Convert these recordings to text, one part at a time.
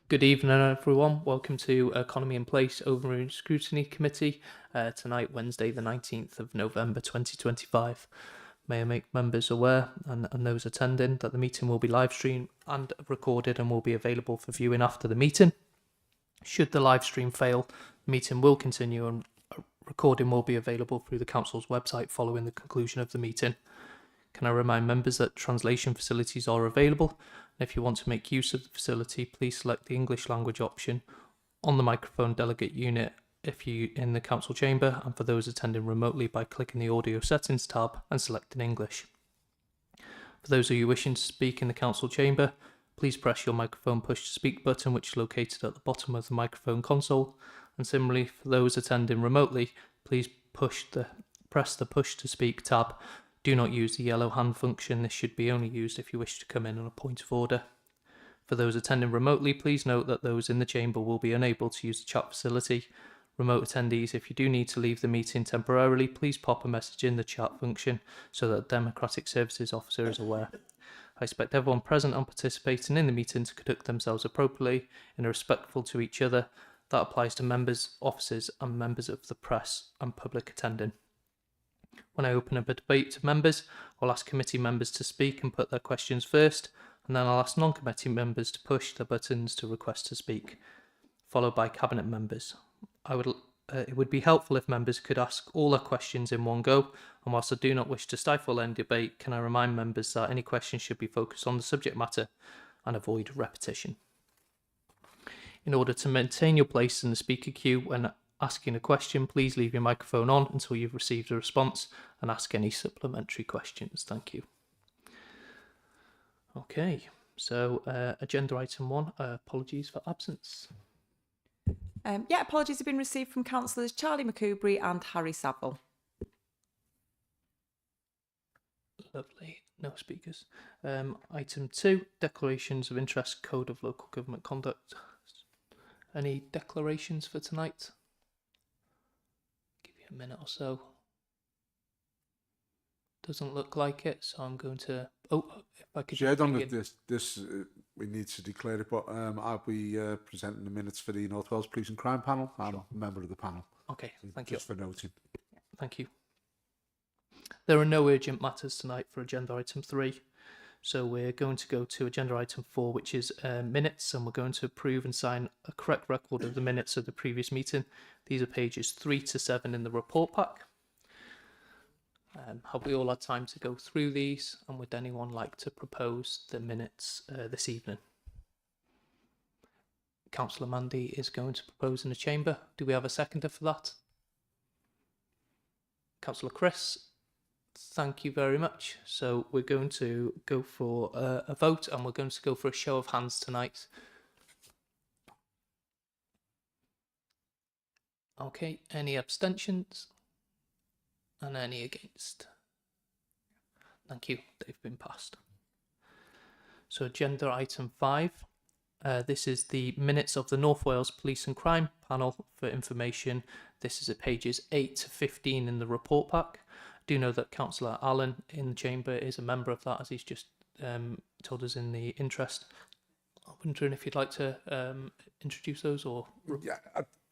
Good evening, everyone. Welcome to Economi in Place Overview Scrutiny Committee tonight, Wednesday, the 19th of November 2025. May I make members aware and those attending that the meeting will be live streamed and recorded and will be available for viewing after the meeting. Should the live stream fail, the meeting will continue and a recording will be available through the Council's website following the conclusion of the meeting. Can I remind members that translation facilities are available? And if you want to make use of the facility, please select the English language option on the microphone delegate unit if you in the council chamber, and for those attending remotely by clicking the audio settings tab and selecting English. For those of you wishing to speak in the council chamber, please press your microphone push to speak button, which is located at the bottom of the microphone console. And similarly, for those attending remotely, please press the push to speak tab. Do not use the yellow hand function. This should be only used if you wish to come in on a point of order. For those attending remotely, please note that those in the chamber will be unable to use the chat facility. Remote attendees, if you do need to leave the meeting temporarily, please pop a message in the chat function so that the Democratic Services Officer is aware. I expect everyone present and participating in the meeting to conduct themselves appropriately and respectful to each other. That applies to members, officers and members of the press and public attending. When I open up a debate to members, I'll ask committee members to speak and put their questions first, and then I'll ask non-committee members to push the buttons to request to speak, followed by cabinet members. It would be helpful if members could ask all their questions in one go, and whilst I do not wish to stifle any debate, can I remind members that any questions should be focused on the subject matter and avoid repetition. In order to maintain your place in the speaker queue when asking a question, please leave your microphone on until you've received a response and ask any supplementary questions. Thank you. Okay, so agenda item 1, apologies for absence. Apologies have been received from councillors Charlie McCoubrey and Harry Saville. Lovely, no speakers. Item 2, declarations of interest, Code of Local Government Conduct. Any declarations for tonight? Give you a minute or so. Doesn't look like it, so I'm going to. Oh, if I could. Yeah, I don't know if this we need to declare it, but I'll be presenting the minutes for the North Wales Police and Crime panel. I'm a member of the panel. Okay, thank you. Just for noting. Thank you. There are no urgent matters tonight for agenda item 3. So we're going to go to agenda item 4, which is minutes, and we're going to approve and sign a correct record of the minutes of the previous meeting. These are pages 3 to 7 in the report pack. Have we all had time to go through these, and would anyone like to propose the minutes this evening? Councillor Mandy is going to propose in the chamber. Do we have a seconder for that? Councillor Chris? Thank you very much. So we're going to go for a vote, and we're going to go for a show of hands tonight. Okay, any abstentions? And any against? Thank you, they've been passed. So agenda item 5. This is the minutes of the North Wales Police and Crime panel for information. This is at pages 8 to 15 in the report pack. Do know that Councillor Allen in the chamber is a member of that, as he's just told us in the interest. I'm wondering if you'd like to introduce those or... Yeah,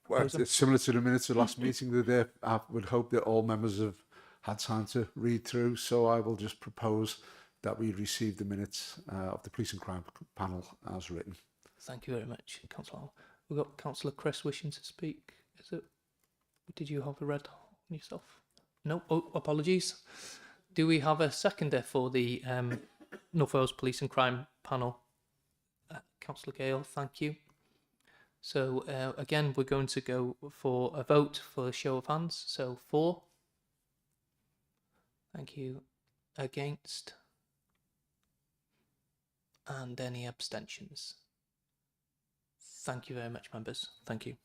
well, it's similar to the minutes of the last meeting. That I would hope that all members have had time to read through, so I will just propose that we receive the minutes of the Police and Crime panel as written. Thank you very much, Councillor Allen. We've got Councillor Chris wishing to speak. Did you have a red on yourself? No, oh, apologies. Do we have a seconder for the North Wales Police and Crime panel? Councillor Gale, thank you. So again, we're going to go for a vote for a show of hands. So 4. Thank you. Against? And any abstentions? Thank you very much, members. Thank you.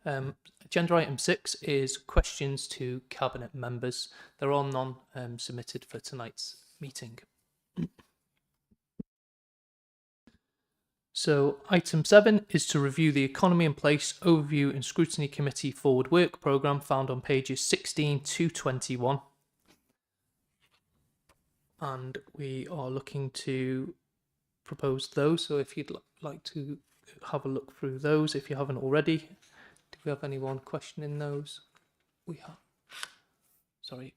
Agenda item 6 is questions to cabinet members. There are none submitted for tonight's meeting. So item 7 is to review the Economy in Place Overview and Scrutiny Committee Forward Work Programme found on pages 16 to 21. And we are looking to propose those. So if you'd like to have a look through those if you haven't already. Do we have anyone questioning those? We have. Sorry,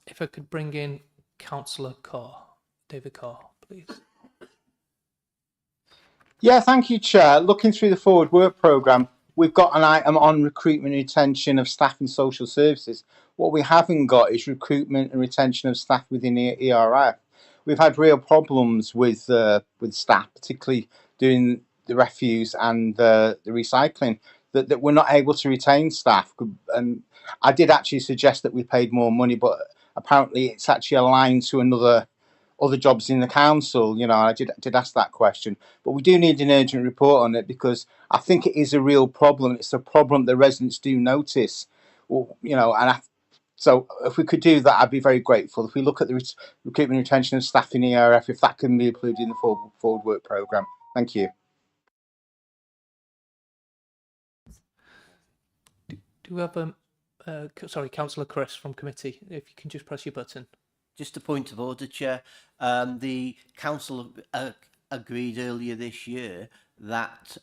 if I could bring in Councillor Carr, David Carr, please. Yeah, thank you, Chair. Looking through the forward work programme, we've got an item on recruitment and retention of staff in social services. What we haven't got is recruitment and retention of staff within the ERF. We've had real problems with staff, particularly doing the refuse and the recycling, that we're not able to retain staff. And I did actually suggest that we paid more money, but apparently it's actually aligned to other jobs in the council. You know, I did ask that question, but we do need an urgent report on it because I think it is a real problem. It's a problem the residents do notice. Well, you know, so if we could do that, I'd be very grateful. If we look at the recruitment and retention of staff in the ERF, if that can be included in the forward work programme. Thank you. Do we have sorry, Councillor Chris from committee, if you can just press your button. Just a point of order, Chair. The council agreed earlier this year that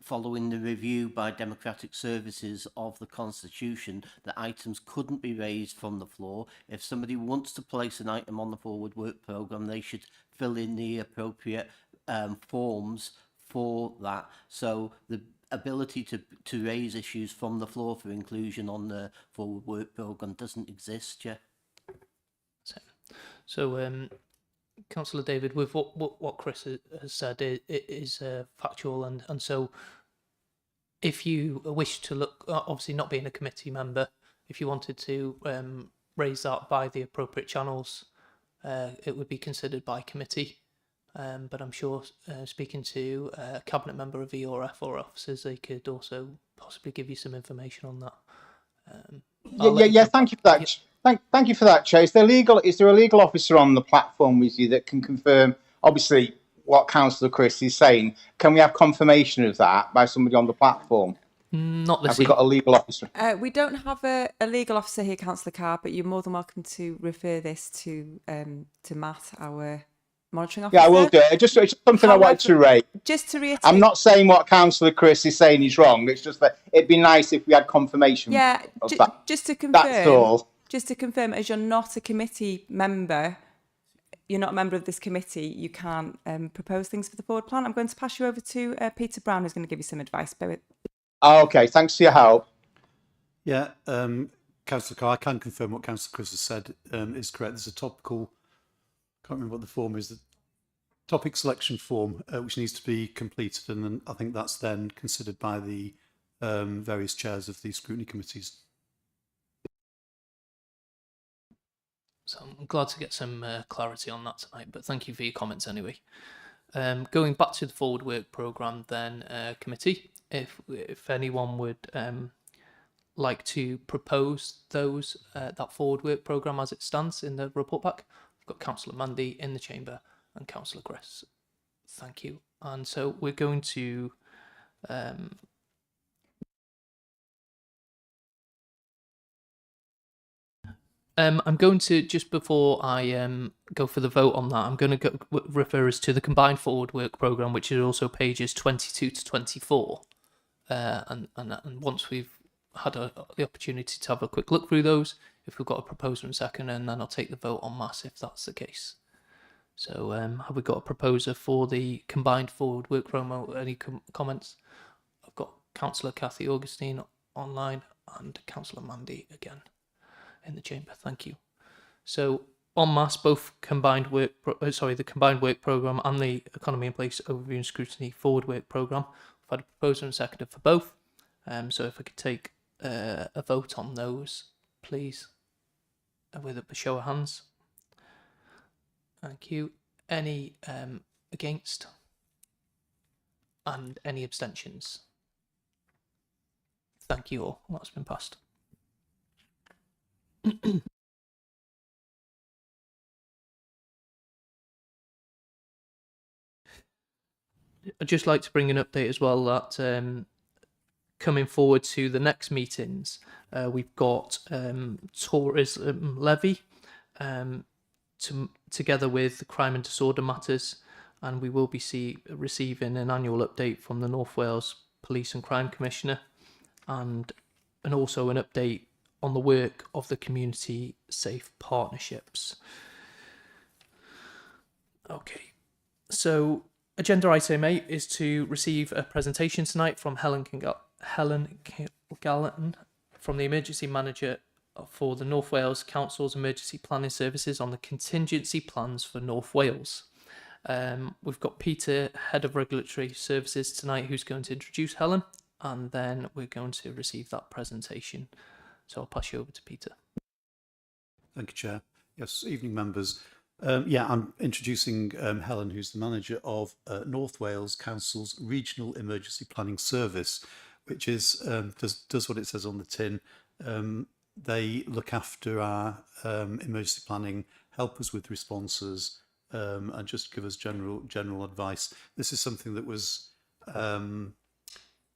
following the review by Democratic Services of the Constitution, that items couldn't be raised from the floor. If somebody wants to place an item on the forward work programme, they should fill in the appropriate forms for that. So the ability to raise issues from the floor for inclusion on the forward work programme doesn't exist yet. So, Councillor David, with what Chris has said, it is factual, and so if you wish to look, obviously not being a committee member, if you wanted to raise that by the appropriate channels, it would be considered by committee. But I'm sure speaking to a cabinet member of ERF or officers, they could also possibly give you some information on that. Yeah. Thank you for that. Yeah. Thank you for that, Chair. Is there a legal officer on the platform with you that can confirm, obviously, what Councillor Chris is saying? Can we have confirmation of that by somebody on the platform? Not this. Have we got a legal officer? We don't have a legal officer here, Councillor Carr, but you're more than welcome to refer this to Matt, our monitoring officer. Yeah, I will do it. It's something I wanted to raise. Just to reiterate, I'm not saying what Councillor Chris is saying is wrong. It's just that it'd be nice if we had confirmation. Yeah, of that. just to confirm. That's all. Just to confirm, as you're not a committee member, you're not a member of this committee, you can't propose things for the forward plan. I'm going to pass you over to Peter Brown, who's going to give you some advice. Okay, thanks for your help. Yeah, Councillor Carr, I can confirm what Councillor Chris has said is correct. There's a topical, can't remember what the form is, the topic selection form, which needs to be completed, and then I think that's then considered by the various chairs of the scrutiny committees. So I'm glad to get some clarity on that tonight, but thank you for your comments anyway. Going back to the forward work programme then, committee, if anyone would like to propose those, that forward work programme as it stands in the report back, I've got Councillor Mandy in the chamber and Councillor Chris. Thank you. And so we're going to I'm going to, just before I go for the vote on that, I'm going to refer us to the combined forward work programme, which is also pages 22 to 24. And once we've had the opportunity to have a quick look through those, if we've got a proposer in second, and then I'll take the vote en masse if that's the case. So have we got a proposer for the combined forward work programme? Any comments? I've got Councillor Cathy Augustine online and Councillor Mandy again in the chamber. Thank you. So en masse, both combined work, the combined work programme and the Economy in Place Overview and Scrutiny forward work programme. We've had a proposer and seconder for both. So if I could take a vote on those, please, with a show of hands. Thank you. Any against? And any abstentions? Thank you all. That's been passed. I'd just like to bring an update as well that coming forward to the next meetings, we've got tourism levy together with the crime and disorder matters and we will be receiving an annual update from the North Wales Police and Crime Commissioner, and also an update on the work of the Community Safe Partnerships. Okay, so agenda item 8 is to receive a presentation tonight from Helen Gallatin from the Emergency Manager for the North Wales Council's Emergency Planning Services on the contingency plans for North Wales. We've got Peter, Head of Regulatory Services tonight, who's going to introduce Helen, and then we're going to receive that presentation. So I'll pass you over to Peter. Thank you, Chair. Yes, evening members. I'm introducing Helen, who's the manager of North Wales Council's Regional Emergency Planning Service, which is does what it says on the tin. They look after our emergency planning, help us with responses, and just give us general advice. This is something that was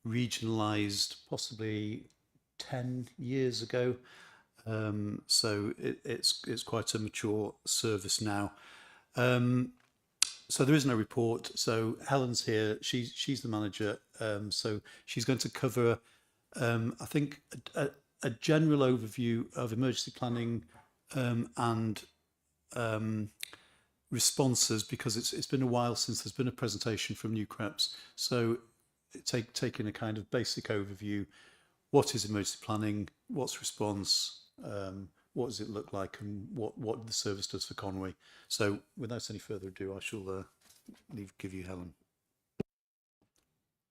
regionalised possibly 10 years ago. So it's quite a mature service now. So there is no report. So Helen's here. She's the manager. So she's going to cover, I think, a general overview of emergency planning and responses, because it's been a while since there's been a presentation from New Chraffu. So taking a kind of basic overview. What is emergency planning? What's response? What does it look like, and what the service does for Conwy? So without any further ado, I shall give you Helen.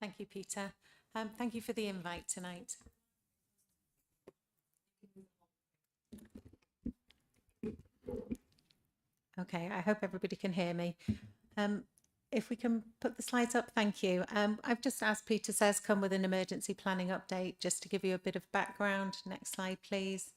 Thank you, Peter. Thank you for the invite tonight. Okay, I hope everybody can hear me. If we can put the slides up, thank you. I've just, as Peter says, come with an emergency planning update just to give you a bit of background. Next slide, please.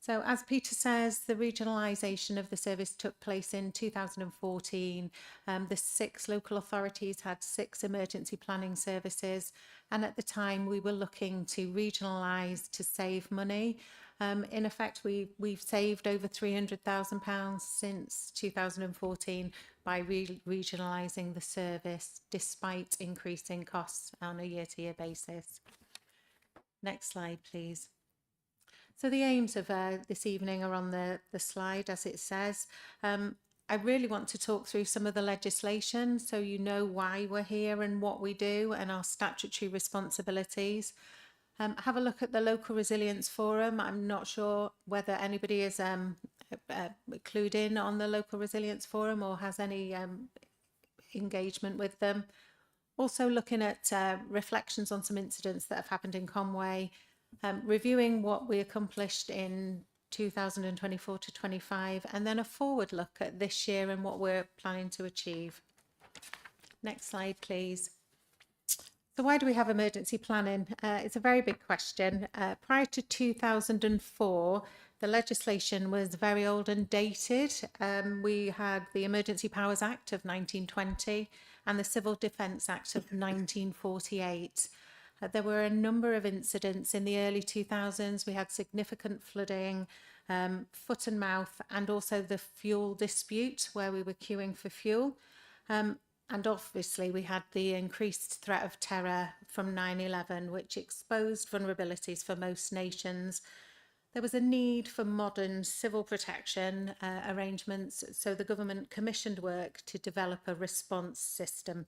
So as Peter says, the regionalisation of the service took place in 2014. The 6 local authorities had 6 emergency planning services, and at the time we were looking to regionalise to save money. In effect, we've saved over £300,000 since 2014 by regionalising the service, despite increasing costs on a year-to-year basis. Next slide, please. So the aims of this evening are on the slide, as it says. I really want to talk through some of the legislation so you know why we're here and what we do and our statutory responsibilities. Have a look at the Local Resilience Forum. I'm not sure whether anybody is clued in on the Local Resilience Forum or has any engagement with them. Also looking at reflections on some incidents that have happened in Conwy, reviewing what we accomplished in 2024 to 25, and then a forward look at this year and what we're planning to achieve. Next slide, please. So why do we have emergency planning? It's a very big question. Prior to 2004, the legislation was very old and dated. We had the Emergency Powers Act of 1920 and the Civil Defence Act of 1948. There were a number of incidents in the early 2000s. We had significant flooding, foot and mouth, and also the fuel dispute where we were queuing for fuel. And obviously we had the increased threat of terror from 9/11, which exposed vulnerabilities for most nations. There was a need for modern civil protection arrangements, so the government commissioned work to develop a response system.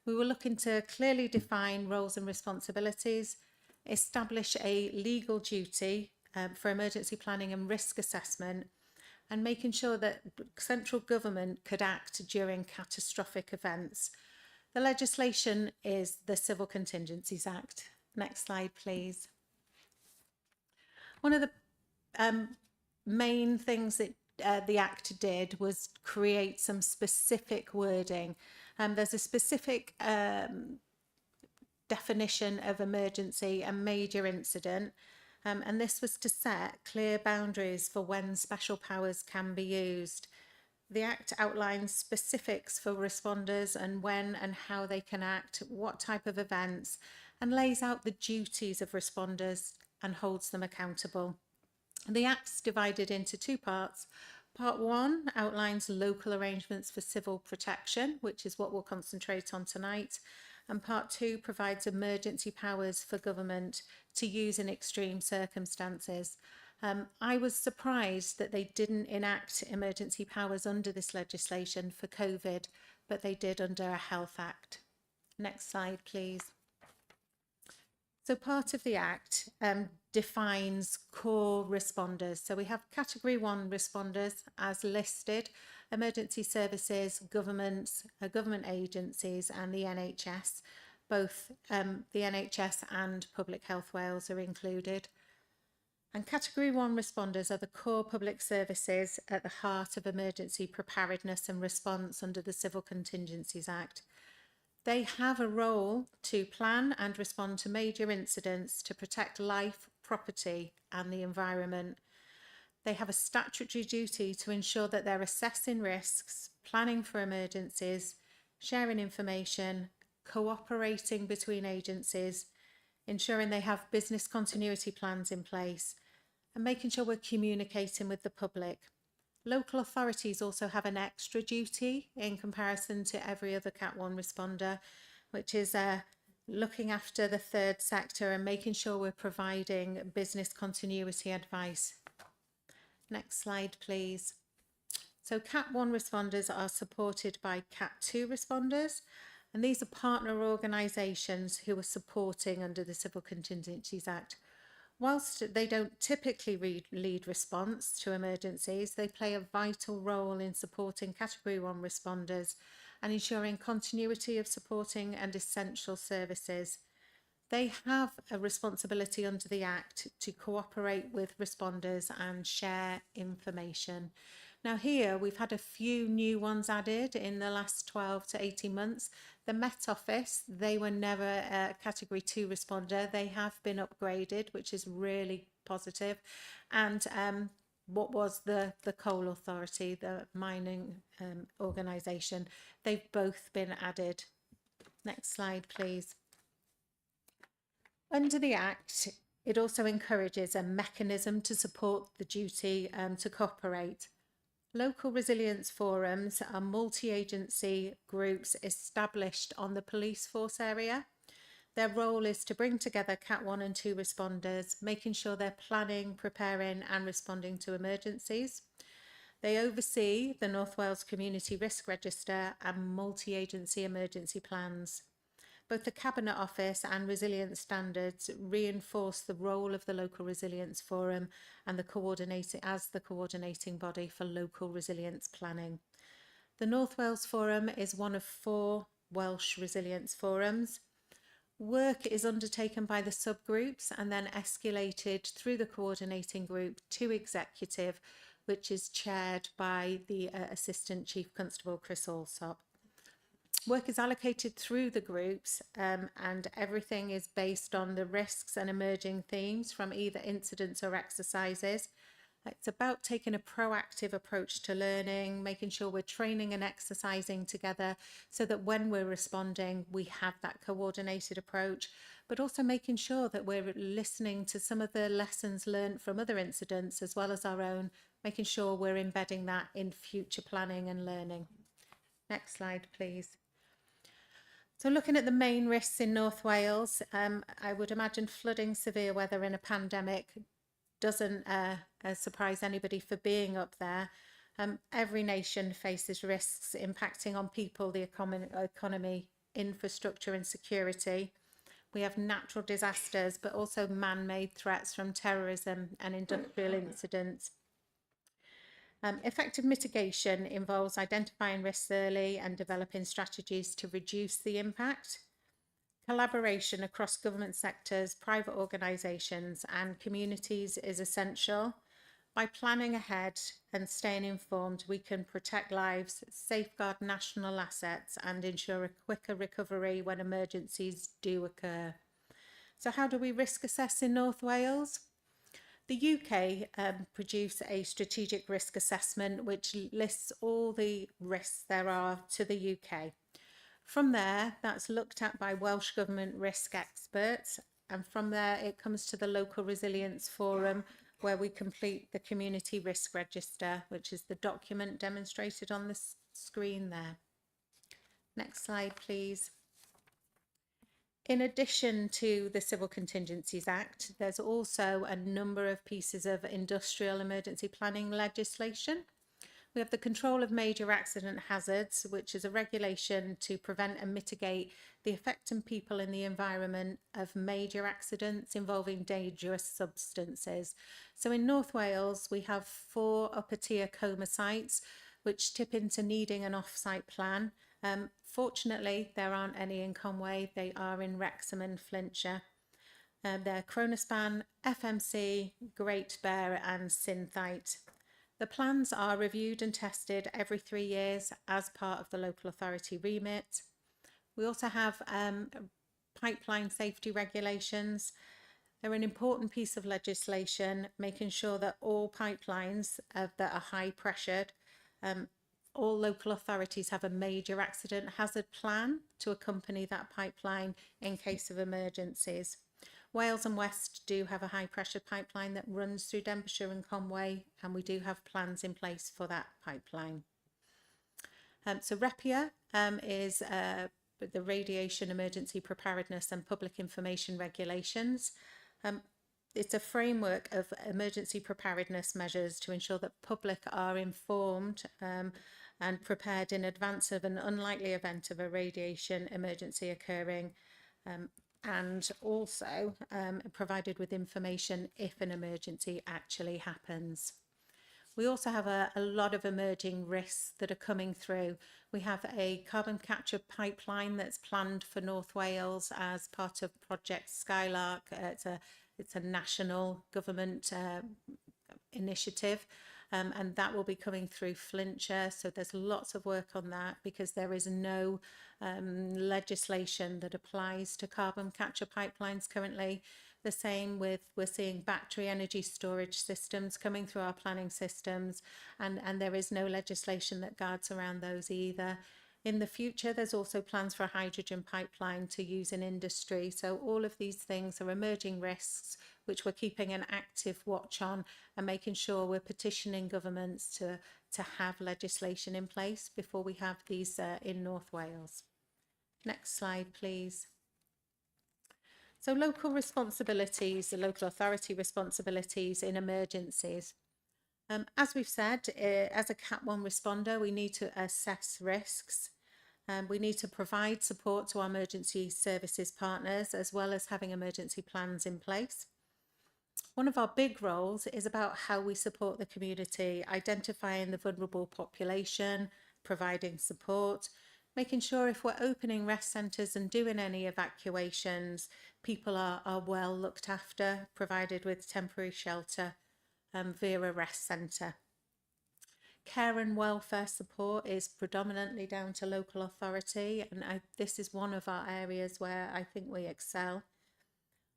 We were looking to clearly define roles and responsibilities, establish a legal duty for emergency planning and risk assessment, and making sure that central government could act during catastrophic events. The legislation is the Civil Contingencies Act. Next slide, please. One of the main things that the Act did was create some specific wording. There's a specific definition of emergency and major incident, and this was to set clear boundaries for when special powers can be used. The Act outlines specifics for responders and when and how they can act, what type of events, and lays out the duties of responders and holds them accountable. The Act's divided into 2 parts. Part 1 outlines local arrangements for civil protection, which is what we'll concentrate on tonight. And Part 2 provides emergency powers for government to use in extreme circumstances. I was surprised that they didn't enact emergency powers under this legislation for COVID, but they did under a Health Act. Next slide, please. So part of the Act defines core responders. So we have Category 1 responders as listed, emergency services, governments, government agencies and the NHS. Both the NHS and Public Health Wales are included. And Category 1 responders are the core public services at the heart of emergency preparedness and response under the Civil Contingencies Act. They have a role to plan and respond to major incidents to protect life, property and the environment. They have a statutory duty to ensure that they're assessing risks, planning for emergencies, sharing information, cooperating between agencies, ensuring they have business continuity plans in place and making sure we're communicating with the public. Local authorities also have an extra duty in comparison to every other Cat 1 responder, which is looking after the third sector and making sure we're providing business continuity advice. Next slide, please. So Cat 1 responders are supported by Cat 2 responders, and these are partner organisations who are supporting under the Civil Contingencies Act. Whilst they don't typically lead response to emergencies, they play a vital role in supporting Category 1 responders and ensuring continuity of supporting and essential services. They have a responsibility under the Act to cooperate with responders and share information. Now here we've had a few new ones added in the last 12 to 18 months. The Met Office, they were never a Category 2 responder. They have been upgraded, which is really positive. And what was the Coal Authority, the mining organisation, they've both been added. Next slide, please. Under the Act, it also encourages a mechanism to support the duty to cooperate. Local resilience forums are multi-agency groups established on the police force area. Their role is to bring together Cat 1 and 2 responders, making sure they're planning, preparing and responding to emergencies. They oversee the North Wales Community Risk Register and multi-agency emergency plans. Both the Cabinet Office and Resilience Standards reinforce the role of the Local Resilience Forum and the coordinating body for local resilience planning. The North Wales Forum is one of 4 Welsh resilience forums. Work is undertaken by the subgroups and then escalated through the coordinating group to executive, which is chaired by the Assistant Chief Constable Chris Allsop. Work is allocated through the groups and everything is based on the risks and emerging themes from either incidents or exercises. It's about taking a proactive approach to learning, making sure we're training and exercising together so that when we're responding, we have that coordinated approach, but also making sure that we're listening to some of the lessons learned from other incidents as well as our own, making sure we're embedding that in future planning and learning. Next slide, please. So looking at the main risks in North Wales, I would imagine flooding, severe weather and a pandemic doesn't surprise anybody for being up there. Every nation faces risks impacting on people, the economy, infrastructure and security. We have natural disasters, but also man-made threats from terrorism and industrial incidents. Effective mitigation involves identifying risks early and developing strategies to reduce the impact. Collaboration across government sectors, private organisations and communities is essential. By planning ahead and staying informed, we can protect lives, safeguard national assets and ensure a quicker recovery when emergencies do occur. So how do we risk assess in North Wales? The UK produce a strategic risk assessment which lists all the risks there are to the UK. From there, that's looked at by Welsh Government risk experts, and from there it comes to the Local Resilience Forum where we complete the community risk register, which is the document demonstrated on the screen there. Next slide, please. In addition to the Civil Contingencies Act, there's also a number of pieces of industrial emergency planning legislation. We have the Control of Major Accident Hazards, which is a regulation to prevent and mitigate the effect on people in the environment of major accidents involving dangerous substances. So in North Wales, we have 4 upper tier coma sites, which tip into needing an off-site plan. Fortunately, there aren't any in Conway. They are in Wrexham and Flintshire. They're Kronospan, FMC, Great Bear and Synthite. The plans are reviewed and tested every 3 years as part of the local authority remit. We also have pipeline safety regulations. They're an important piece of legislation, making sure that all pipelines that are high pressured, all local authorities have a major accident hazard plan to accompany that pipeline in case of emergencies. Wales and West do have a high pressure pipeline that runs through Denbighshire and Conway, and we do have plans in place for that pipeline. So REPIA is the Radiation Emergency Preparedness and Public Information Regulations. It's a framework of emergency preparedness measures to ensure that public are informed and prepared in advance of an unlikely event of a radiation emergency occurring, and also provided with information if an emergency actually happens. We also have a lot of emerging risks that are coming through. We have a carbon capture pipeline that's planned for North Wales as part of Project Skylark. It's a national government initiative, and that will be coming through Flintshire. So there's lots of work on that because there is no legislation that applies to carbon capture pipelines currently. The same with, we're seeing battery energy storage systems coming through our planning systems, and there is no legislation that guards around those either. In the future, there's also plans for a hydrogen pipeline to use in industry. So all of these things are emerging risks, which we're keeping an active watch on and making sure we're petitioning governments to have legislation in place before we have these in North Wales. Next slide, please. So local responsibilities, the local authority responsibilities in emergencies. As we've said, as a Cat 1 responder, we need to assess risks. We need to provide support to our emergency services partners, as well as having emergency plans in place. One of our big roles is about how we support the community, identifying the vulnerable population, providing support, making sure if we're opening rest centres and doing any evacuations, people are well looked after, provided with temporary shelter via a rest centre. Care and welfare support is predominantly down to local authority, and this is one of our areas where I think we excel.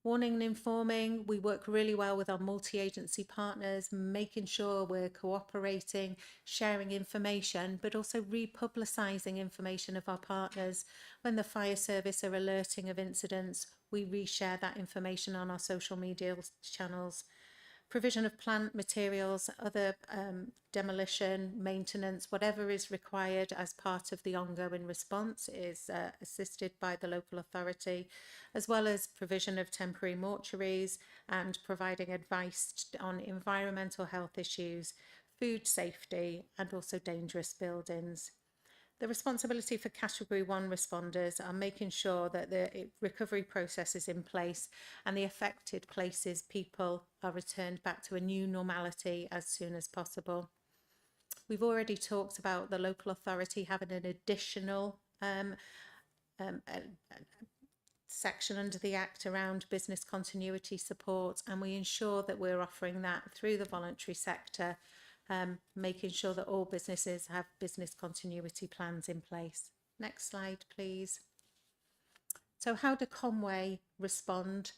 Warning and informing, we work really well with our multi-agency partners, making sure we're cooperating, sharing information, but also republicising information of our partners. When the fire service are alerting of incidents, we reshare that information on our social media channels. Provision of plant materials, other demolition, maintenance, whatever is required as part of the ongoing response is assisted by the local authority, as well as provision of temporary mortuaries and providing advice on environmental health issues, food safety, and also dangerous buildings. The responsibility for Category 1 responders are making sure that the recovery process is in place and the affected places, people are returned back to a new normality as soon as possible. We've already talked about the local authority having an additional section under the Act around business continuity support, and we ensure that we're offering that through the voluntary sector, making sure that all businesses have business continuity plans in place. Next slide, please. So how do Conway respond?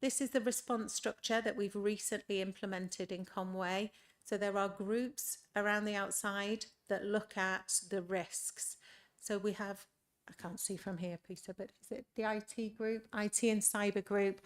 This is the response structure that we've recently implemented in Conway. So there are groups around the outside that look at the risks. So we have, I can't see from here, Peter, but is it the IT group, IT and cyber group?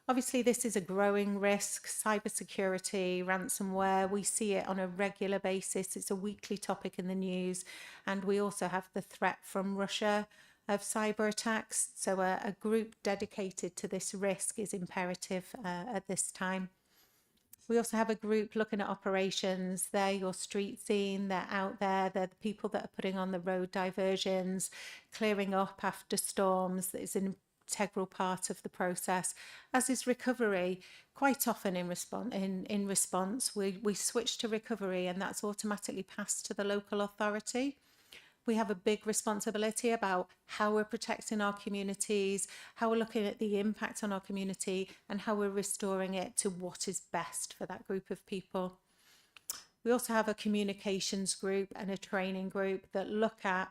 Obviously, this is a growing risk, cybersecurity, ransomware. We see it on a regular basis. It's a weekly topic in the news. And we also have the threat from Russia of cyber attacks. So a group dedicated to this risk is imperative at this time. We also have a group looking at operations. They're your street scene, they're out there, they're the people that are putting on the road diversions, clearing up after storms. It's an integral part of the process, as is recovery. Quite often in response, we switch to recovery, and that's automatically passed to the local authority. We have a big responsibility about how we're protecting our communities, how we're looking at the impact on our community, and how we're restoring it to what is best for that group of people. We also have a communications group and a training group that look at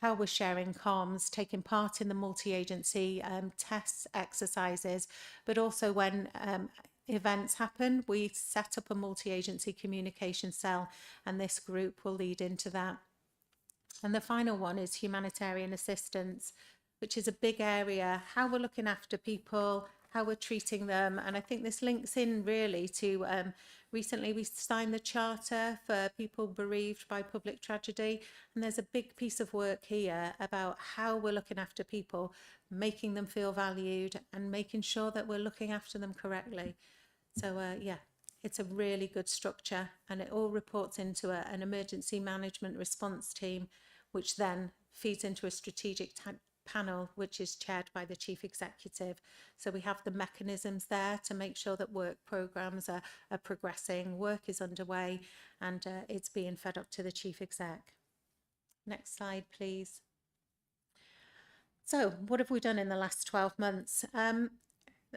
how we're sharing comms, taking part in the multi-agency tests, exercises, but also when events happen, we set up a multi-agency communication cell, and this group will lead into that. And the final one is humanitarian assistance, which is a big area, how we're looking after people, how we're treating them. And I think this links in really to recently we signed the Charter for people bereaved by public tragedy. And there's a big piece of work here about how we're looking after people, making them feel valued and making sure that we're looking after them correctly. So, yeah. It's a really good structure, and it all reports into an emergency management response team, which then feeds into a strategic panel, which is chaired by the chief executive. So we have the mechanisms there to make sure that work programmes are progressing, work is underway, and it's being fed up to the chief exec. Next slide, please. So what have we done in the last 12 months?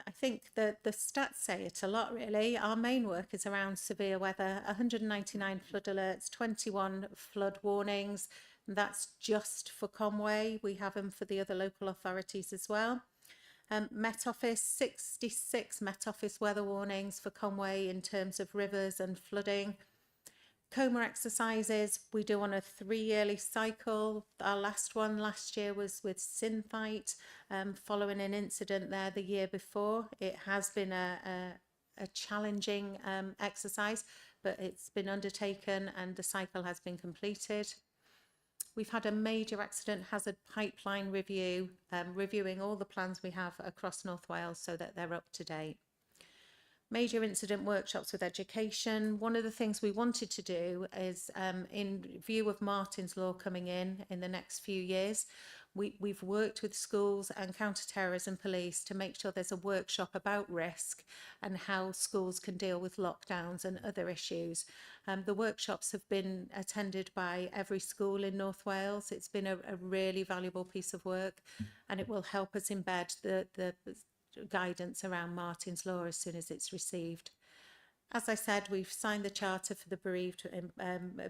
I think that the stats say it a lot, really. Our main work is around severe weather, 199 flood alerts, 21 flood warnings. That's just for Conway. We have them for the other local authorities as well. Met Office, 66 Met Office weather warnings for Conway in terms of rivers and flooding. Coma exercises we do on a 3-yearly cycle. Our last one last year was with Synthite, following an incident there the year before. It has been a challenging exercise, but it's been undertaken and the cycle has been completed. We've had a major accident hazard pipeline review, reviewing all the plans we have across North Wales so that they're up to date. Major incident workshops with education. One of the things we wanted to do is, in view of Martin's Law coming in the next few years, we've worked with schools and counter-terrorism police to make sure there's a workshop about risk and how schools can deal with lockdowns and other issues. The workshops have been attended by every school in North Wales. It's been a really valuable piece of work, and it will help us embed the guidance around Martin's Law as soon as it's received. As I said, we've signed the Charter for the bereaved,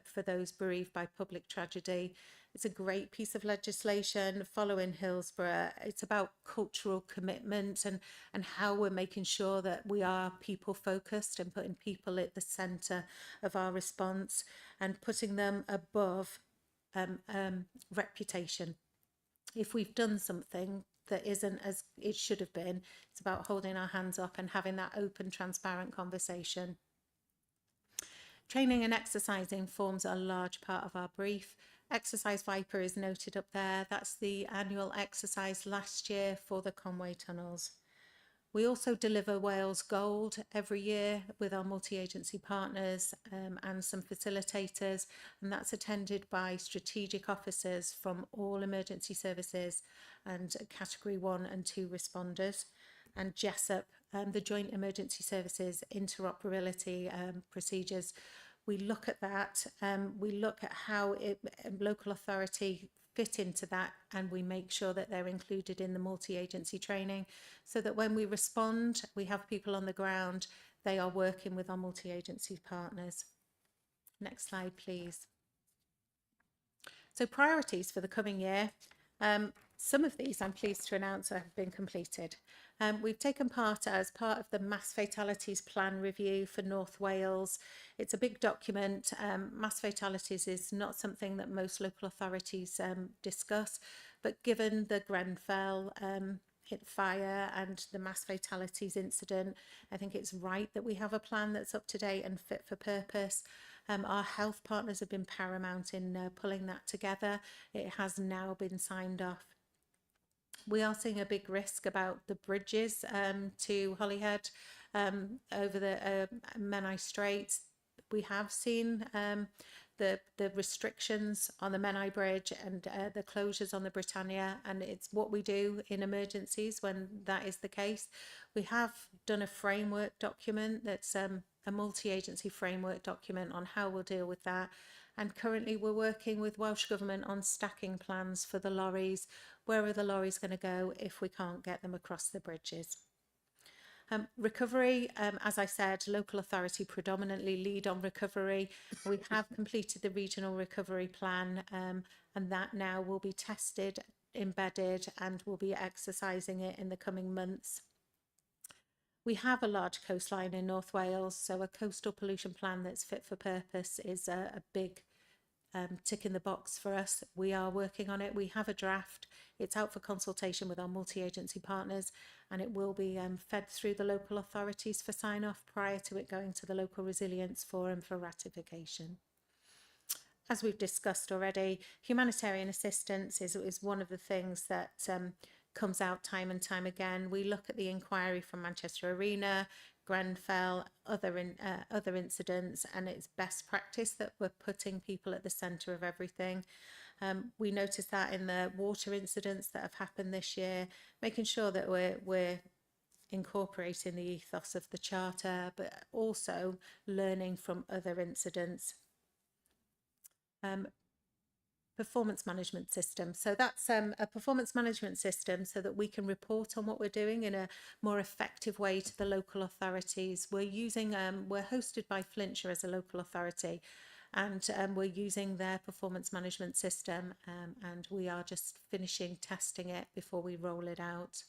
for those bereaved by public tragedy. It's a great piece of legislation following Hillsborough. It's about cultural commitment and how we're making sure that we are people focused and putting people at the centre of our response and putting them above reputation. If we've done something that isn't as it should have been, it's about holding our hands up and having that open, transparent conversation. Training and exercising forms a large part of our brief. Exercise Viper is noted up there. That's the annual exercise last year for the Conway tunnels. We also deliver Wales Gold every year with our multi-agency partners and some facilitators, and that's attended by strategic officers from all emergency services and Category 1 and 2 responders, and JESSUP, the Joint Emergency Services Interoperability Procedures. We look at that, we look at how local authority fit into that, and we make sure that they're included in the multi-agency training so that when we respond, we have people on the ground, they are working with our multi-agency partners. Next slide, please. So priorities for the coming year. Some of these I'm pleased to announce have been completed. We've taken part as part of the Mass Fatalities Plan Review for North Wales. It's a big document. Mass fatalities is not something that most local authorities discuss, but given the Grenfell fire and the mass fatalities incident. I think it's right that we have a plan that's up to date and fit for purpose. Our health partners have been paramount in pulling that together. It has now been signed off. We are seeing a big risk about the bridges to Holyhead over the Menai Strait. We have seen the restrictions on the Menai Bridge and the closures on the Britannia, and it's what we do in emergencies when that is the case. We have done a framework document that's a multi-agency framework document on how we'll deal with that. And currently we're working with Welsh Government on stacking plans for the lorries. Where are the lorries going to go if we can't get them across the bridges? Recovery, as I said, local authority predominantly lead on recovery. We have completed the regional recovery plan, and that now will be tested, embedded, and we'll be exercising it in the coming months. We have a large coastline in North Wales, so a coastal pollution plan that's fit for purpose is a big tick in the box for us. We are working on it. We have a draft. It's out for consultation with our multi-agency partners, and it will be fed through the local authorities for sign-off prior to it going to the Local Resilience Forum for ratification. As we've discussed already, humanitarian assistance is one of the things that comes out time and time again. We look at the inquiry from Manchester Arena, Grenfell, other incidents, and it's best practice that we're putting people at the centre of everything. We noticed that in the water incidents that have happened this year, making sure that we're incorporating the ethos of the Charter, but also learning from other incidents. Performance management system. So that's a performance management system so that we can report on what we're doing in a more effective way to the local authorities. We're using, we're hosted by Flintshire as a local authority, and we're using their performance management system, and we are just finishing testing it before we roll it out.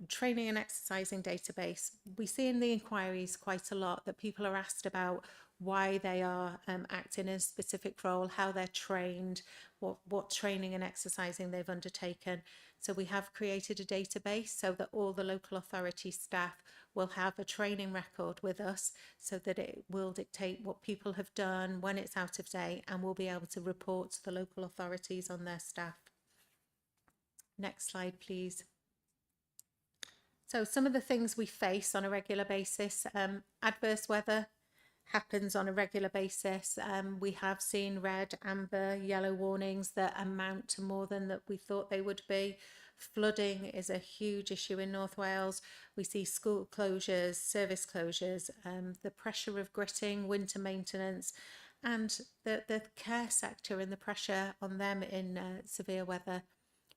Training and exercising database. We see in the inquiries quite a lot that people are asked about why they are acting in a specific role, how they're trained, what training and exercising they've undertaken. So we have created a database so that all the local authority staff will have a training record with us, so that it will dictate what people have done, when it's out of date, and we'll be able to report to the local authorities on their staff. Next slide, please. So some of the things we face on a regular basis, adverse weather happens on a regular basis. We have seen red, amber, yellow warnings that amount to more than that we thought they would be. Flooding is a huge issue in North Wales. We see school closures, service closures, the pressure of gritting, winter maintenance, and the care sector and the pressure on them in severe weather,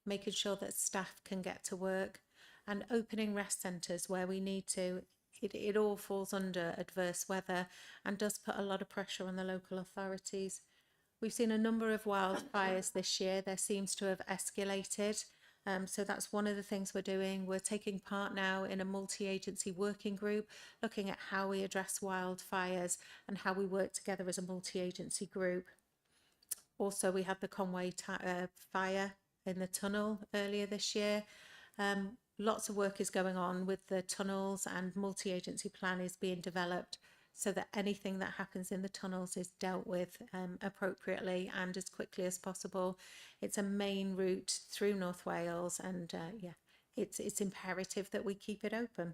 making sure that staff can get to work. And opening rest centres where we need to. It all falls under adverse weather and does put a lot of pressure on the local authorities. We've seen a number of wildfires this year. There seems to have escalated. So that's one of the things we're doing. We're taking part now in a multi-agency working group, looking at how we address wildfires and how we work together as a multi-agency group. Also, we had the Conway fire in the tunnel earlier this year. Lots of work is going on with the tunnels, and multi-agency plan is being developed so that anything that happens in the tunnels is dealt with appropriately and as quickly as possible. It's a main route through North Wales, and it's imperative that we keep it open.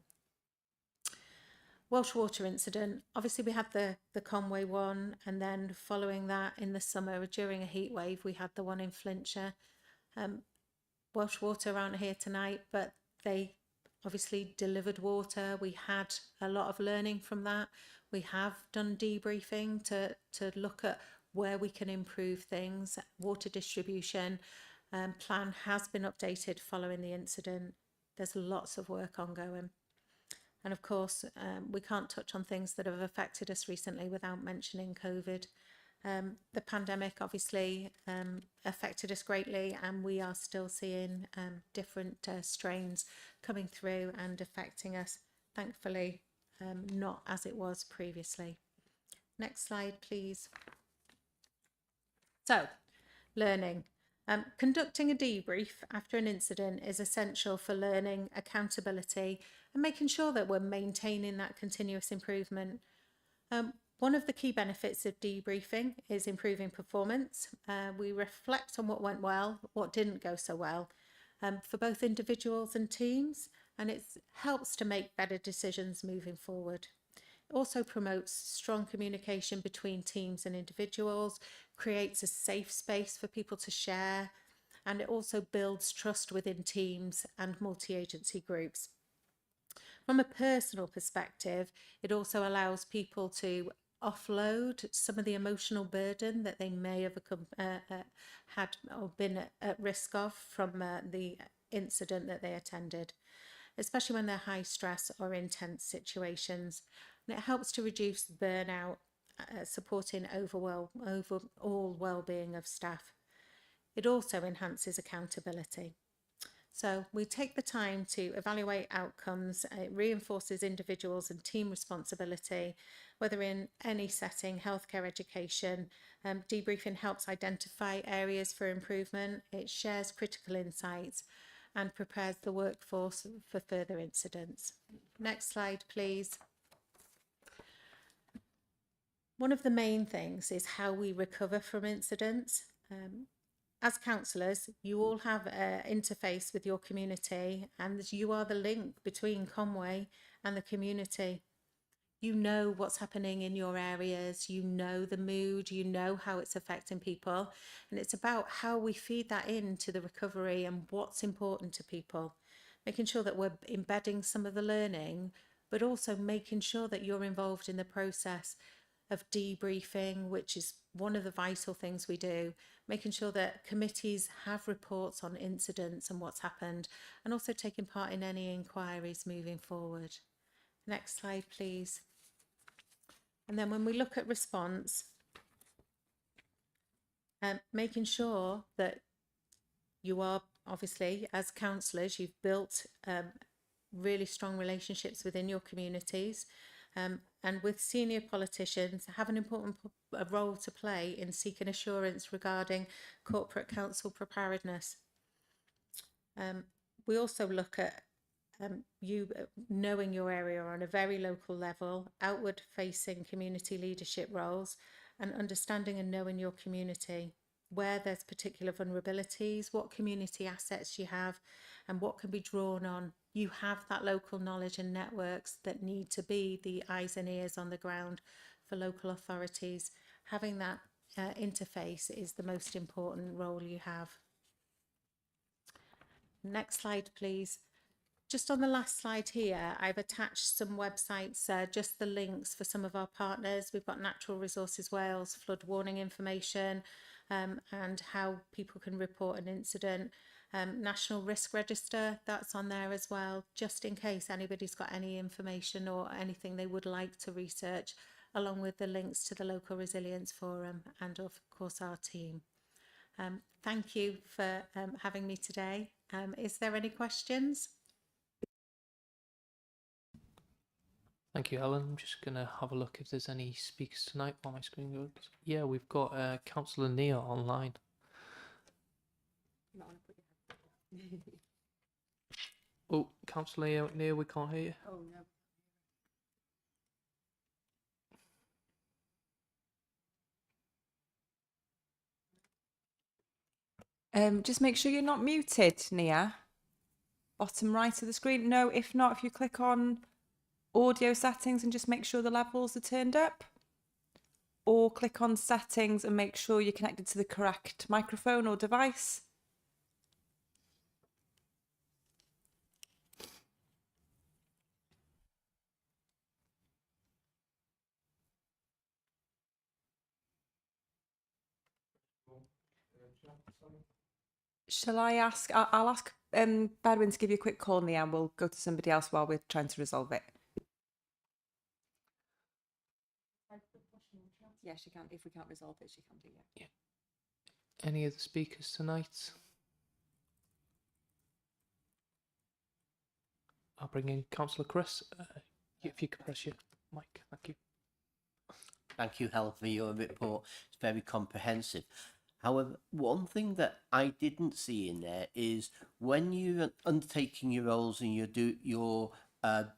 Welsh water incident. Obviously we had the Conway one, and then following that in the summer during a heat wave we had the one in Flintshire. Welsh Water aren't here tonight, but they obviously delivered water. We had a lot of learning from that. We have done debriefing to look at where we can improve things. Water distribution plan has been updated following the incident. There's lots of work ongoing. And of course, we can't touch on things that have affected us recently without mentioning COVID. The pandemic obviously affected us greatly, and we are still seeing different strains coming through and affecting us. Thankfully, not as it was previously. Next slide, please. So, learning. Conducting a debrief after an incident is essential for learning, accountability, and making sure that we're maintaining that continuous improvement. One of the key benefits of debriefing is improving performance. We reflect on what went well, what didn't go so well, for both individuals and teams, and it helps to make better decisions moving forward. It also promotes strong communication between teams and individuals, creates a safe space for people to share, and it also builds trust within teams and multi-agency groups. From a personal perspective, it also allows people to offload some of the emotional burden that they may have had or been at risk of from the incident that they attended, especially when they're high stress or intense situations. And it helps to reduce burnout, supporting overall well-being of staff. It also enhances accountability. So we take the time to evaluate outcomes. It reinforces individuals and team responsibility, whether in any setting, healthcare, education. Debriefing helps identify areas for improvement. It shares critical insights and prepares the workforce for further incidents. Next slide, please. One of the main things is how we recover from incidents. As councillors, you all have an interface with your community, and you are the link between Conway and the community. You know what's happening in your areas, you know the mood, you know how it's affecting people, and it's about how we feed that into the recovery and what's important to people, making sure that we're embedding some of the learning, but also making sure that you're involved in the process of debriefing, which is one of the vital things we do, making sure that committees have reports on incidents and what's happened, and also taking part in any inquiries moving forward. Next slide, please. And then when we look at response, making sure that you are, obviously, as councillors, you've built really strong relationships within your communities, and with senior politicians have an important role to play in seeking assurance regarding corporate council preparedness. We also look at you knowing your area on a very local level, outward facing community leadership roles, and understanding and knowing your community, where there's particular vulnerabilities, what community assets you have, and what can be drawn on. You have that local knowledge and networks that need to be the eyes and ears on the ground for local authorities. Having that interface is the most important role you have. Next slide, please. Just on the last slide here, I've attached some websites, just the links for some of our partners. We've got Natural Resources Wales, flood warning information, and how people can report an incident. National Risk Register, that's on there as well, just in case anybody's got any information or anything they would like to research, along with the links to the Local Resilience Forum and of course our team. Thank you for having me today. Is there any questions? Thank you, Helen. I'm just going to have a look if there's any speakers tonight while my screen goes. Yeah, we've got Councillor Nia online. Oh, Councillor Nia, we can't hear you. Oh, no. Just make sure you're not muted, Nia. Bottom right of the screen. No, if not, if you click on audio settings and just make sure the levels are turned up, or click on settings and make sure you're connected to the correct microphone or device. Shall I ask? I'll ask Bedwin to give you a quick call, Nia, and we'll go to somebody else while we're trying to resolve it. Yeah, she can. If we can't resolve it, she can do it. Yeah. Any other speakers tonight? I'll bring in Councillor Chris. If you could press your mic, thank you. Thank you, Helen, for your report. It's very comprehensive. However, one thing that I didn't see in there is when you're undertaking your roles and you're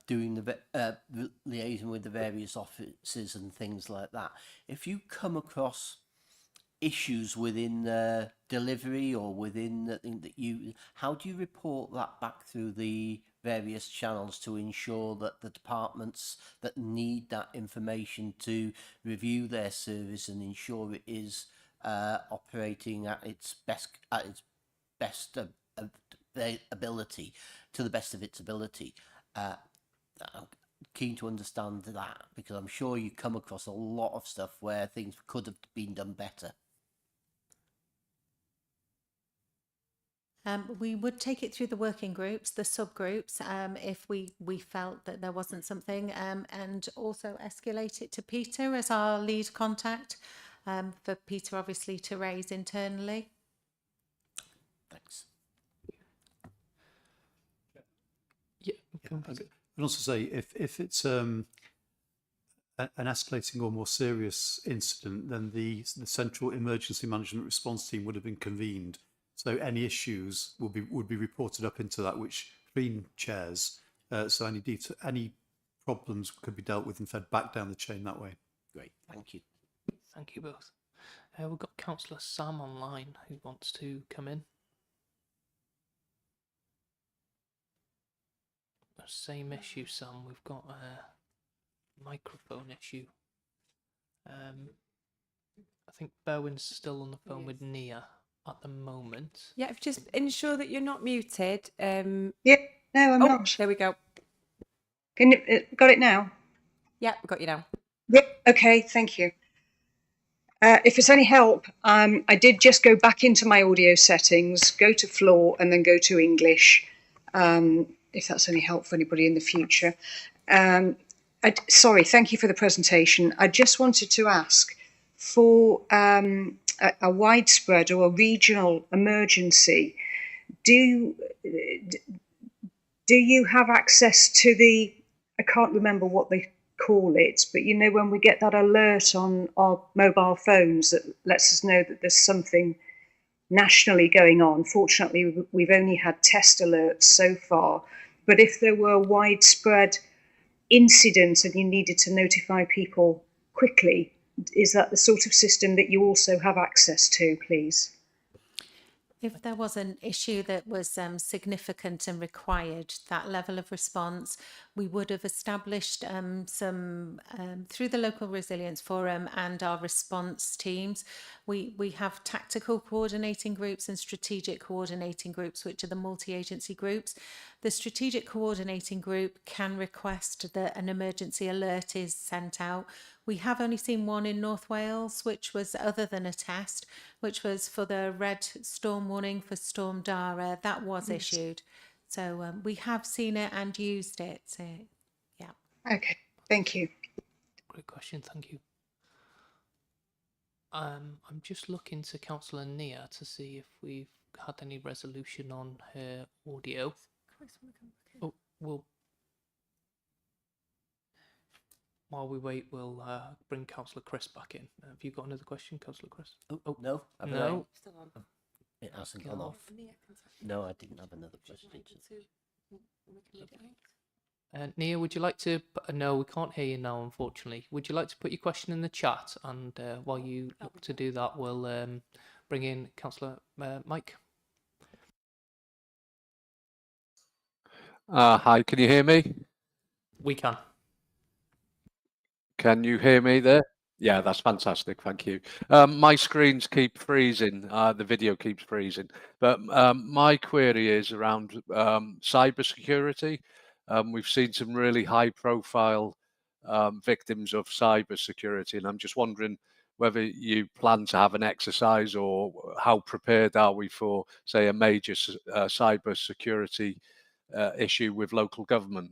doing the liaison with the various offices and things like that. If you come across issues within the delivery or within the thing that how do you report that back through the various channels to ensure that the departments that need that information to review their service and ensure it is operating at its best ability, to the best of its ability? I'm keen to understand that, because I'm sure you come across a lot of stuff where things could have been done better. We would take it through the working groups, the subgroups, if we felt that there wasn't something, and also escalate it to Peter as our lead contact, for Peter obviously to raise internally. Thanks. Yeah. I can also say if it's an escalating or more serious incident, then the Central Emergency Management Response Team would have been convened. So any issues would be reported up into that, which Green chairs. So any problems could be dealt with and fed back down the chain that way. Great, thank you. Thank you both. We've got Councillor Sam online who wants to come in. Same issue, Sam. We've got a microphone issue. I think Berwyn's still on the phone with Nia at the moment. Yeah, if just ensure that you're not muted. Yeah, no, I'm not. There we go. Can you, got it now? Yeah, we got you now. Yep. Okay, thank you. If it's any help, I did just go back into my audio settings, go to floor, and then go to English. If that's any help for anybody in the future. Sorry, thank you for the presentation. I just wanted to ask for a widespread or a regional emergency. Do you have access to the, I can't remember what they call it, but you know, when we get that alert on our mobile phones that lets us know that there's something nationally going on. Fortunately, we've only had test alerts so far, but if there were widespread incidents and you needed to notify people quickly, is that the sort of system that you also have access to, please? If there was an issue that was significant and required that level of response, we would have established some through the local resilience forum and our response teams. We have tactical coordinating groups and strategic coordinating groups, which are the multi-agency groups. The strategic coordinating group can request that an emergency alert is sent out. We have only seen one in North Wales, which was other than a test, which was for the red storm warning for Storm Dara. That was issued. So we have seen it and used it. So, yeah. Okay, thank you. Great question, thank you. I'm just looking to Councillor Nia to see if we've had any resolution on her audio. Oh, while we wait, we'll bring Councillor Chris back in. Have you got another question, Councillor Chris? Oh no, no. It hasn't gone off. No, I didn't have another question. Nia, would you like to? No, we can't hear you now, unfortunately. Would you like to put your question in the chat? And while you look to do that, we'll bring in Councillor Mike. Hi, can you hear me? We can. Can you hear me there? Yeah, that's fantastic. Thank you. My screens keep freezing. The video keeps freezing. But my query is around cybersecurity. We've seen some really high-profile victims of cybersecurity, and I'm just wondering whether you plan to have an exercise or how prepared are we for, say, a major cybersecurity issue with local government.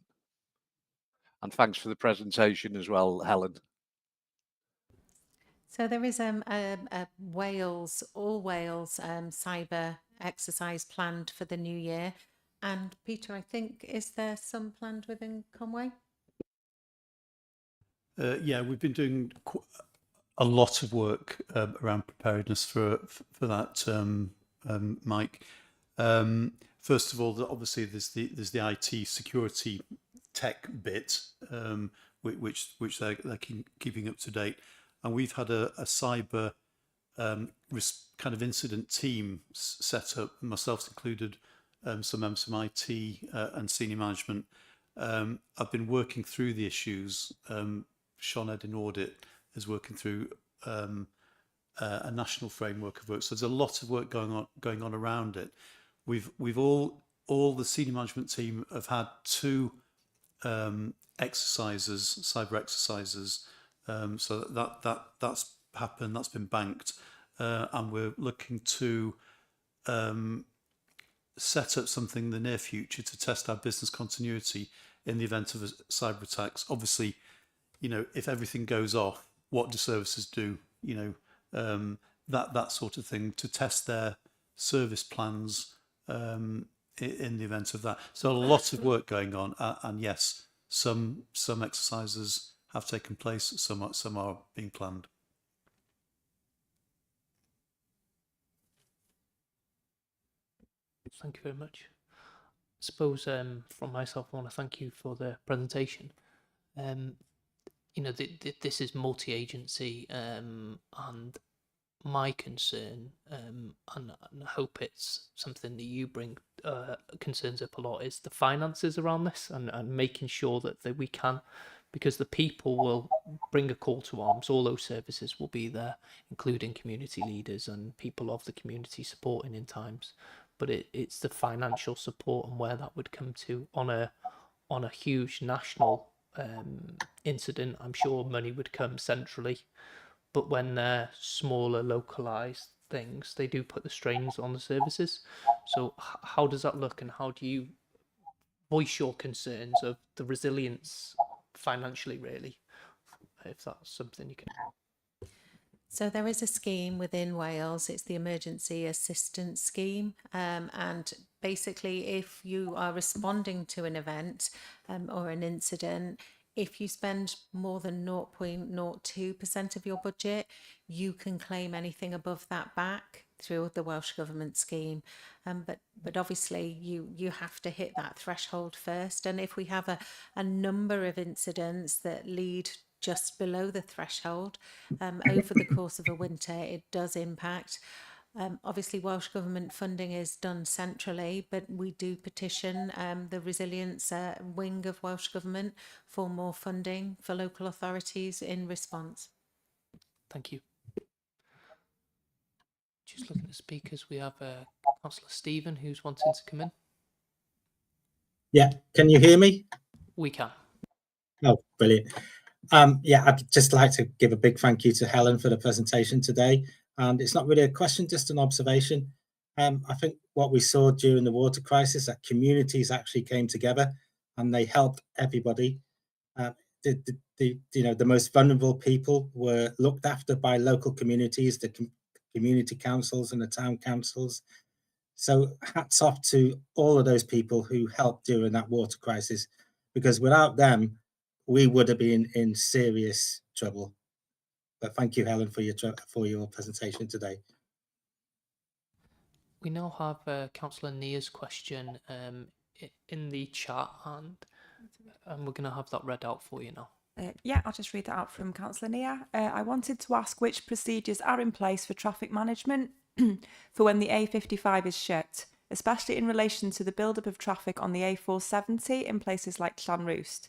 And thanks for the presentation as well, Helen. So there is a Wales, all Wales cyber exercise planned for the new year. And Peter, I think, is there some planned within Conway? Yeah, we've been doing a lot of work around preparedness for that, Mike. First of all, obviously there's the IT security tech bit, which they're keeping up to date, and we've had a cyber kind of incident team set up, myself included, some members from IT and senior management. I've been working through the issues. Sean Ed in audit is working through a national framework of work. So there's a lot of work going on around it. We've all the senior management team have had 2 exercises, cyber exercises. So that's happened. That's been banked, and we're looking to set up something in the near future to test our business continuity in the event of a cyber attacks. Obviously, you know, if everything goes off, what do services do? You know, that sort of thing, to test their service plans in the event of that. So a lot of work going on, and yes, some exercises have taken place, some are being planned. Thank you very much. I suppose from myself, I want to thank you for the presentation. You know, this is multi-agency, and my concern, and I hope it's something that you bring concerns up a lot, is the finances around this, and making sure that we can, because the people will bring a call to arms. All those services will be there, including community leaders and people of the community supporting in times. But it's the financial support and where that would come to on a huge national incident. I'm sure money would come centrally, but when they're smaller localized things, they do put the strains on the services. So how does that look, and how do you voice your concerns of the resilience financially, really, if that's something you can? So there is a scheme within Wales, it's the Emergency Assistance Scheme, and basically if you are responding to an event or an incident, if you spend more than 0.02% of your budget, you can claim anything above that back through the Welsh Government scheme. But obviously you have to hit that threshold first, and if we have a number of incidents that lead just below the threshold over the course of a winter, it does impact. Obviously, Welsh Government funding is done centrally, but we do petition the resilience wing of Welsh Government for more funding for local authorities in response. Thank you. Just looking at the speakers, we have Councillor Stephen who's wanting to come in. Yeah, can you hear me? We can. Oh, brilliant. Yeah, I'd just like to give a big thank you to Helen for the presentation today. And it's not really a question, just an observation. I think what we saw during the water crisis, that communities actually came together and they helped everybody. The most vulnerable people were looked after by local communities, the community councils and the town councils. So hats off to all of those people who helped during that water crisis, because without them, we would have been in serious trouble. But thank you, Helen, for your presentation today. We now have Councillor Nia's question in the chat, and we're going to have that read out for you now. Yeah, I'll just read that out from Councillor Nia. I wanted to ask which procedures are in place for traffic management for when the A55 is shut, especially in relation to the build-up of traffic on the A470 in places like Llanrwst.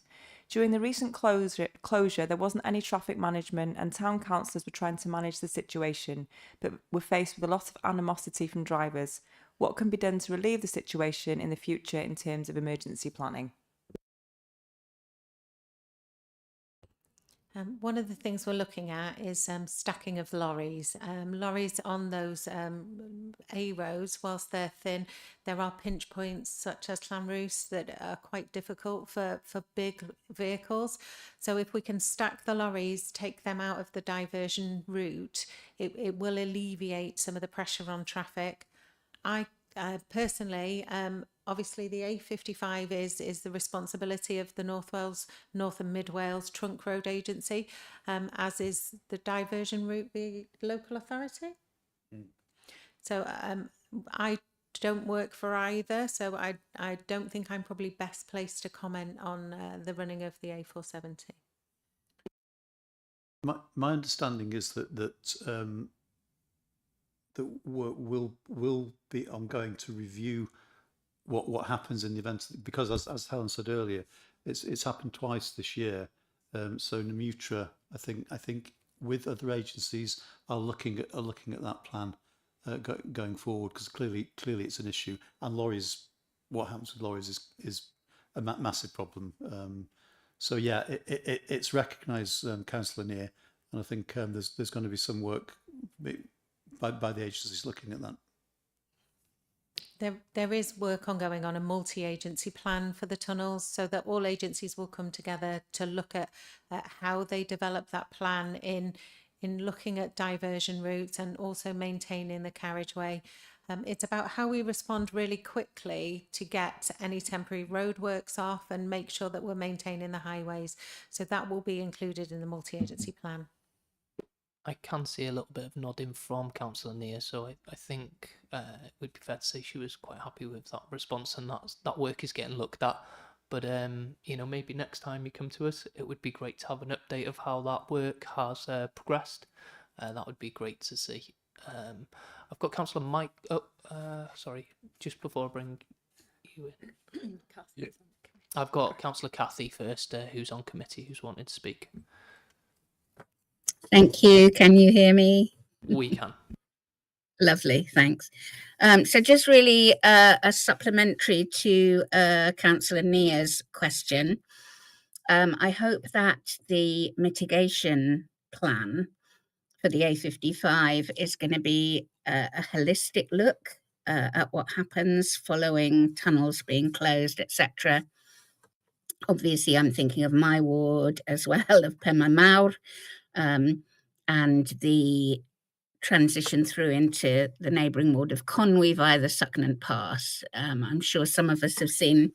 During the recent closure, there wasn't any traffic management and town councillors were trying to manage the situation, but were faced with a lot of animosity from drivers. What can be done to relieve the situation in the future in terms of emergency planning? One of the things we're looking at is stacking of lorries. Lorries on those A roads, whilst they're thin, there are pinch points such as Llanrwst that are quite difficult for big vehicles. So if we can stack the lorries, take them out of the diversion route, it will alleviate some of the pressure on traffic. I personally obviously the A55 is the responsibility of the North and Mid Wales Trunk Road Agency, as is the diversion route the local authority. So I don't work for either, so I don't think I'm probably best placed to comment on the running of the A470. My understanding is that we'll be ongoing to review what happens in the event, because as Helen said earlier, it's happened twice this year. So Namutra, I think with other agencies are looking at that plan going forward, because clearly it's an issue, and lorries, what happens with lorries is a massive problem. So yeah, it's recognised, Councillor Neer, and I think there's going to be some work by the agencies looking at that. There is work ongoing on a multi-agency plan for the tunnels, so that all agencies will come together to look at how they develop that plan in looking at diversion routes and also maintaining the carriageway. It's about how we respond really quickly to get any temporary roadworks off and make sure that we're maintaining the highways. So that will be included in the multi-agency plan. I can see a little bit of nodding from Councillor Neer, so I think it would be fair to say she was quite happy with that response, and that work is getting looked at. But you know, maybe next time you come to us, it would be great to have an update of how that work has progressed. That would be great to see. I've got Councillor Mike. Oh, sorry. Just before I bring you in, Yeah. I've got Councillor Cathy first, who's on committee, who's wanted to speak. Thank you. Can you hear me? We can. Lovely, thanks. So just really a supplementary to Councillor Neer's question. I hope that the mitigation plan for the A55 is going to be a holistic look at what happens following tunnels being closed, etc. Obviously, I'm thinking of my ward as well, of Penma Mawr, and the transition through into the neighbouring ward of Conwy via the Sucknant Pass. I'm sure some of us have seen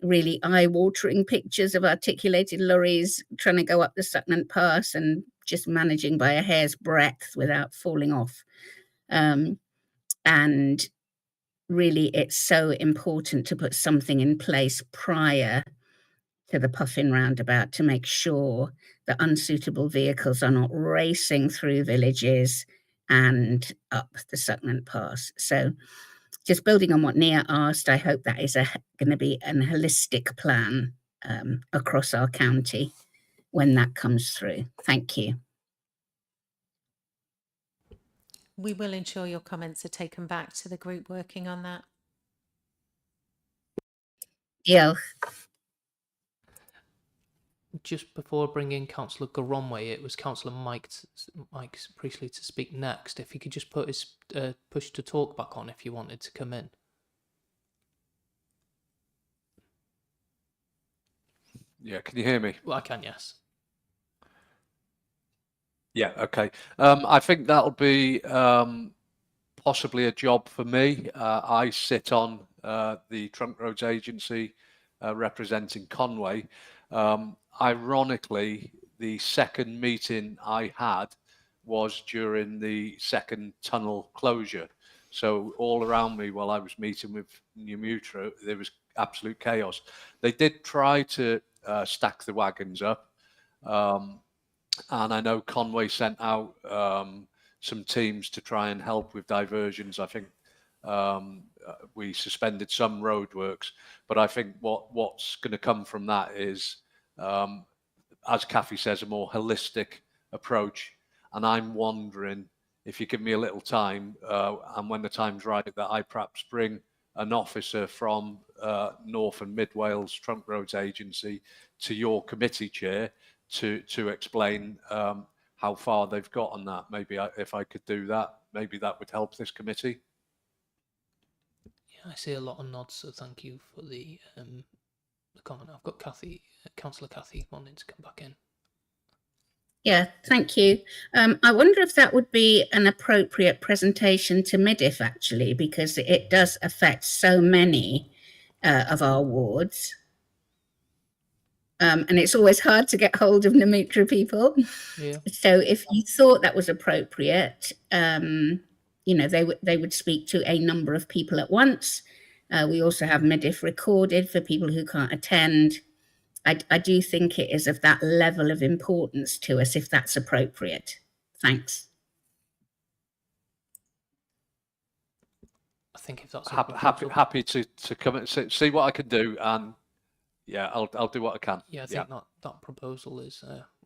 really eye-watering pictures of articulated lorries trying to go up the Sucknant Pass and just managing by a hair's breadth without falling off. And really, it's so important to put something in place prior to the Puffin roundabout to make sure that unsuitable vehicles are not racing through villages and up the Sucknant Pass. So just building on what Nia asked, I hope that is going to be a holistic plan across our county when that comes through. Thank you. We will ensure your comments are taken back to the group working on that. Diolch. Just before bringing Councillor Garomway, it was Councillor Mike Priestley to speak next. If he could just put his push to talk back on if you wanted to come in. Yeah, can you hear me? Well, I can, yes. Yeah, okay. I think that'll be possibly a job for me. I sit on the Trunk Roads Agency representing Conway. Ironically, the second meeting I had was during the second tunnel closure. So all around me while I was meeting with Namutra, there was absolute chaos. They did try to stack the wagons up. And I know Conway sent out some teams to try and help with diversions. I think we suspended some roadworks, but I think what's going to come from that is, as Kathy says, a more holistic approach. And I'm wondering if you give me a little time, and when the time's right, that I perhaps bring an officer from North and Mid Wales Trunk Roads Agency to your committee chair to explain how far they've got on that. Maybe if I could do that, maybe that would help this committee. Yeah, I see a lot of nods, so thank you for the comment. I've got Councillor Cathy wanting to come back in. Yeah, thank you. I wonder if that would be an appropriate presentation to MIDIF, actually, because it does affect so many of our wards. And it's always hard to get hold of Namitra people. Yeah. So if you thought that was appropriate, you know, they would speak to a number of people at once. We also have midif recorded for people who can't attend. I do think it is of that level of importance to us, if that's appropriate. Thanks. I think if that's happy to come and see what I can do, and yeah, I'll do what I can. Yeah, I think that proposal is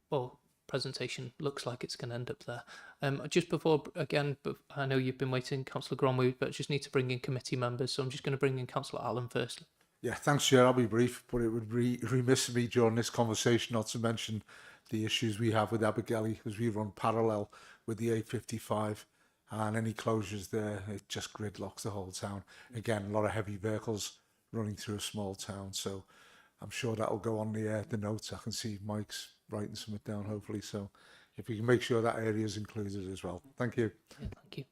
well, presentation looks like it's going to end up there. Just before, again, but I know you've been waiting, Councillor Gromway, but just need to bring in committee members, so I'm just going to bring in Councillor Allen first. Yeah, thanks, Chair. I'll be brief, but it would be remiss of me during this conversation not to mention the issues we have with Abergele, as we run parallel with the A55, and any closures there, it just gridlocks the whole town. Again, a lot of heavy vehicles running through a small town, so I'm sure that'll go on the notes. I can see Mike's writing something down, hopefully. So if we can make sure that area is included as well. Thank you. Yeah, thank you.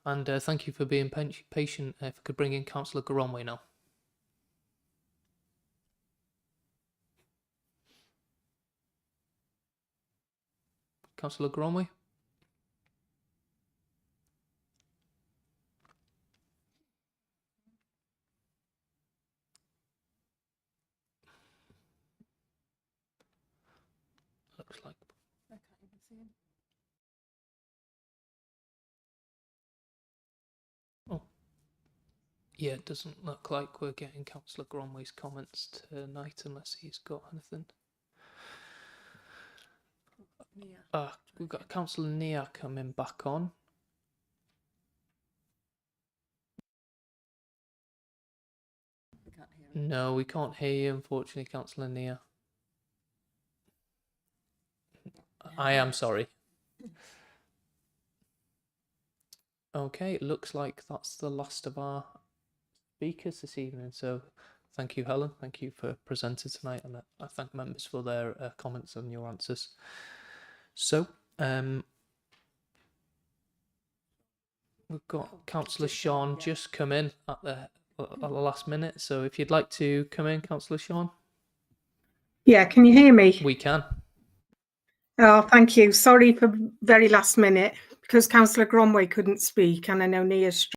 And thank you for being patient. If I could bring in Councillor Gromway now. Councillor Gromway. Looks like. I can't even see him. Oh. Yeah, it doesn't look like we're getting Councillor Gromway's comments tonight unless he's got anything. We've got Councillor Nia coming back on. No, we can't hear you, unfortunately, Councillor Nia. I am sorry. Okay, it looks like that's the last of our speakers this evening. So thank you, Helen. Thank you for presenting tonight, and I thank members for their comments and your answers. So we've got Councillor Sean just come in at the last minute. So if you'd like to come in, Councillor Sean. Yeah, can you hear me? We can. Oh, thank you. Sorry for very last minute, because Councillor Gromway couldn't speak, and I know Nia's